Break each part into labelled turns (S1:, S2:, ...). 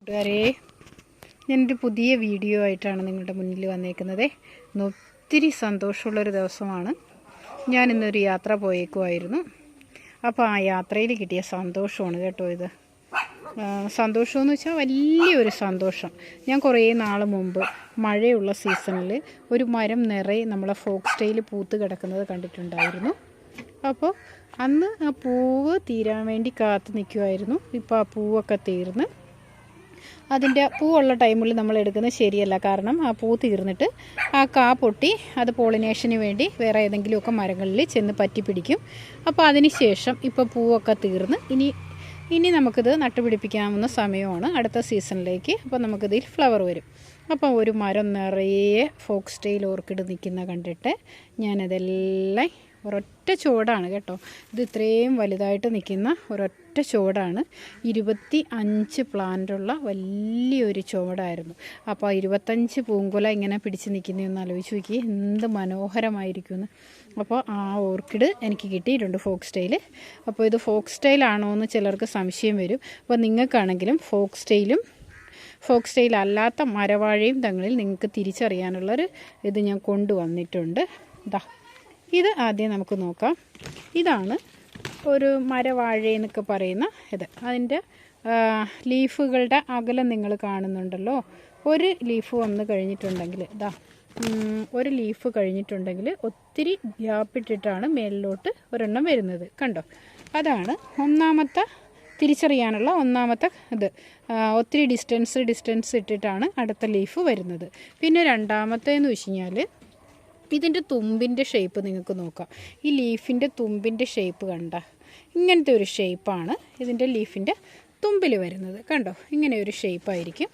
S1: കൂട്ടുകാരെ, ഞാനൊരു പുതിയ വീഡിയോ ആയിട്ടാണ് നിങ്ങളുടെ മുന്നിൽ വന്നേക്കുന്നത്. ഒത്തിരി സന്തോഷമുള്ളൊരു ദിവസമാണ്. ഞാനിന്നൊരു യാത്ര പോയേക്കുമായിരുന്നു. അപ്പോൾ ആ യാത്രയിൽ കിട്ടിയ സന്തോഷമാണ് കേട്ടോ ഇത്. സന്തോഷമെന്ന് വെച്ചാൽ വലിയൊരു സന്തോഷം. ഞാൻ കുറേ നാൾ മുമ്പ് മഴയുള്ള സീസണിൽ ഒരു മരം നിറയെ നമ്മളെ ഫോക്ക് സ്റ്റൈൽ പൂത്ത് കിടക്കുന്നത് കണ്ടിട്ടുണ്ടായിരുന്നു. അപ്പോൾ അന്ന് ആ പൂവ് തീരാൻ വേണ്ടി കാത്തു നിൽക്കുമായിരുന്നു. ഇപ്പോൾ ആ പൂവൊക്കെ തീർന്ന് അതിൻ്റെ പൂവുള്ള ടൈമിൽ നമ്മൾ എടുക്കുന്നത് ശരിയല്ല. കാരണം ആ പൂ തീർന്നിട്ട് ആ കാ പൊട്ടി അത് പോളിനേഷന് വേണ്ടി വേറെ ഏതെങ്കിലുമൊക്കെ മരങ്ങളിൽ ചെന്ന് പറ്റി പിടിക്കും. അപ്പോൾ അതിന് ശേഷം ഇപ്പോൾ പൂവൊക്കെ തീർന്ന് ഇനി നമുക്കിത് നട്ടുപിടിപ്പിക്കാവുന്ന സമയമാണ് അടുത്ത സീസണിലേക്ക്. അപ്പോൾ നമുക്കിതിൽ ഫ്ലവർ വരും. അപ്പോൾ ഒരു മരം നിറയെ ഫോക്ക് സ്റ്റൈൽ ഓർക്കിഡ് നിൽക്കുന്ന കണ്ടിട്ട് ഞാനതെല്ലാം ഒരൊറ്റ ചുവടാണ് കേട്ടോ. ഇത് ഇത്രയും വലുതായിട്ട് നിൽക്കുന്ന ഒരൊറ്റ ചുവടാണ്. 25 പ്ലാന്റുള്ള വലിയൊരു ചുവടായിരുന്നു. അപ്പോൾ 25 പൂങ്കുല ഇങ്ങനെ പിടിച്ച് നിൽക്കുന്നതെന്ന് ആലോചിച്ച് നോക്കി, എന്ത് മനോഹരമായിരിക്കുമെന്ന്. അപ്പോൾ ആ ഓർക്കിഡ് എനിക്ക് കിട്ടിയിട്ടുണ്ട് ഫോക്ക് സ്റ്റൈൽ. അപ്പോൾ ഇത് ഫോക്ക് സ്റ്റൈലാണോ എന്ന് ചിലർക്ക് സംശയം വരും. അപ്പോൾ നിങ്ങൾക്കാണെങ്കിലും ഫോക്ക് സ്റ്റൈൽ അല്ലാത്ത മരവാഴയും തങ്ങളിൽ നിങ്ങൾക്ക് തിരിച്ചറിയാനുള്ളൊരു ഇത് ഞാൻ കൊണ്ടുവന്നിട്ടുണ്ട്. ഇത് ആദ്യം നമുക്ക് നോക്കാം. ഇതാണ് ഒരു മരവാഴ എന്നൊക്കെ പറയുന്ന ഇത്. അതിൻ്റെ ലീഫുകളുടെ അകലം നിങ്ങൾ കാണുന്നുണ്ടല്ലോ. ഒരു ലീഫ് വന്ന് കഴിഞ്ഞിട്ടുണ്ടെങ്കിൽ ഒരു ലീഫ് കഴിഞ്ഞിട്ടുണ്ടെങ്കിൽ ഒത്തിരി ഗ്യാപ്പിട്ടിട്ടാണ് മേലിലോട്ട് ഒരെണ്ണം വരുന്നത്. കണ്ടോ? അതാണ് ഒന്നാമത്തെ തിരിച്ചറിയാനുള്ള ഒന്നാമത്തെ ഇത്. ഒത്തിരി ഡിസ്റ്റൻസ് ഇട്ടിട്ടാണ് അടുത്ത ലീഫ് വരുന്നത്. പിന്നെ രണ്ടാമത്തേന്ന് വെച്ച് കഴിഞ്ഞാൽ ഇതിൻ്റെ തുമ്പിൻ്റെ ഷേപ്പ് നിങ്ങൾക്ക് നോക്കാം. ഈ ലീഫിൻ്റെ തുമ്പിൻ്റെ ഷേപ്പ് കണ്ട ഇങ്ങനത്തെ ഒരു ഷേപ്പാണ് ഇതിൻ്റെ ലീഫിൻ്റെ തുമ്പിൽ വരുന്നത്. കണ്ടോ? ഇങ്ങനെ ഒരു ഷേപ്പായിരിക്കും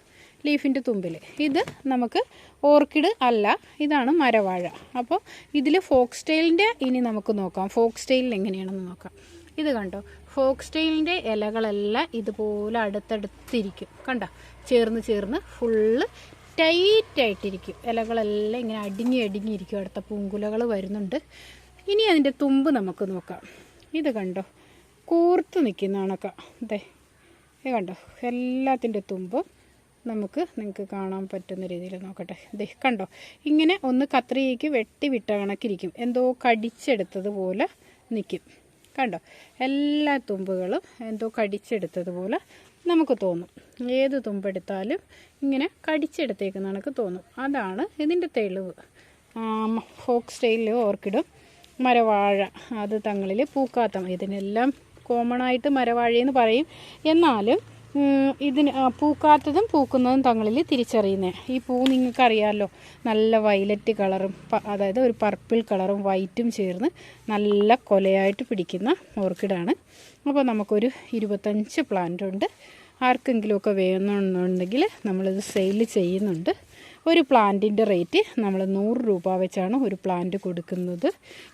S1: ലീഫിൻ്റെ തുമ്പിൽ. ഇത് നമുക്ക് ഓർക്കിഡ് അല്ല, ഇതാണ് മരവാഴ. അപ്പോൾ ഇതിൽ ഫോക്ക് സ്റ്റൈലിൻ്റെ ഇനി നമുക്ക് നോക്കാം. ഫോക്ക് സ്റ്റൈലിൽ എങ്ങനെയാണെന്ന് നോക്കാം. ഇത് കണ്ടോ? ഫോക്ക് സ്റ്റൈലിൻ്റെ ഇലകളെല്ലാം ഇതുപോലെ അടുത്തടുത്തിരിക്കും. കണ്ടോ? ചേർന്ന് ഫുള്ള് ടൈറ്റായിട്ടിരിക്കും. ഇലകളെല്ലാം ഇങ്ങനെ അടിങ്ങിയിരിക്കും. അടുത്ത പൂങ്കുലകൾ വരുന്നുണ്ട്. ഇനി അതിൻ്റെ തുമ്പ് നമുക്ക് നോക്കാം. ഇത് കണ്ടോ? കൂർത്ത് നിൽക്കുന്നതാണൊക്കെ. ഇത് കണ്ടോ? എല്ലാത്തിൻ്റെ തുമ്പ് നിങ്ങൾക്ക് കാണാൻ പറ്റുന്ന രീതിയിൽ നോക്കട്ടെ. കണ്ടോ? ഇങ്ങനെ ഒന്ന് കത്രികയ്ക്ക് വിട്ട കണക്കിരിക്കും. എന്തോ കടിച്ചെടുത്തതുപോലെ നിൽക്കും. കണ്ടോ? എല്ലാ തുമ്പുകളും എന്തോ കടിച്ചെടുത്തതുപോലെ നമുക്ക് തോന്നും. ഏത് തുമ്പെടുത്താലും ഇങ്ങനെ കടിച്ചെടുത്തേക്കുന്ന കണക്ക് തോന്നും. അതാണ് ഇതിൻ്റെ തെളിവ്. ഫോക്ക് സ്റ്റൈലിൽ ഓർക്കിഡും മരവാഴ അത് തങ്ങളിൽ പൂക്കാത്ത, ഇതിനെല്ലാം കോമൺ ആയിട്ട് മരവാഴയെന്ന് പറയും. എന്നാലും ഇതിന് പൂക്കാത്തതും പൂക്കുന്നതും തങ്ങളിൽ തിരിച്ചറിയുന്നത്. ഈ പൂ നിങ്ങൾക്കറിയാമല്ലോ, നല്ല വയലറ്റ് കളറും അതായത് ഒരു പർപ്പിൾ കളറും വൈറ്റും ചേർന്ന് നല്ല കൊലയായിട്ട് പിടിക്കുന്ന ഓർക്കിഡാണ്. അപ്പോൾ നമുക്കൊരു 25 പ്ലാന്റ് ഉണ്ട്. ആർക്കെങ്കിലുമൊക്കെ വേണമെന്നുണ്ടെങ്കിൽ നമ്മളിത് സെയിൽ ചെയ്യുന്നുണ്ട്. ഒരു പ്ലാന്റിൻ്റെ റേറ്റ് നമ്മൾ 100 രൂപ വെച്ചാണ് ഒരു പ്ലാന്റ് കൊടുക്കുന്നത്.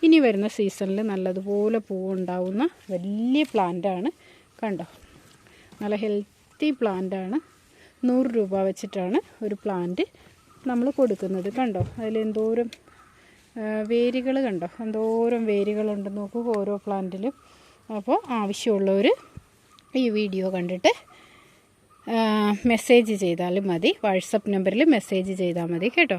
S1: ഇനി വരുന്ന സീസണിൽ നല്ലതുപോലെ പൂവുണ്ടാവുന്ന വലിയ പ്ലാന്റാണ്. കണ്ടോ? നല്ല ഹെൽത്തി പ്ലാന്റാണ്. 100 രൂപ വെച്ചിട്ടാണ് ഒരു പ്ലാന്റ് നമ്മൾ കൊടുക്കുന്നത്. കണ്ടോ? അതിലെന്തോരം വേരുകൾ കണ്ടോ? എന്തോരം വേരുകളുണ്ടെന്ന് നോക്കൂ ഓരോ പ്ലാന്റിലും. അപ്പോൾ ആവശ്യമുള്ളവർ ഈ വീഡിയോ കണ്ടിട്ട് മെസ്സേജ് ചെയ്താലും മതി. വാട്സപ്പ് നമ്പറിൽ മെസ്സേജ് ചെയ്താൽ മതി കേട്ടോ.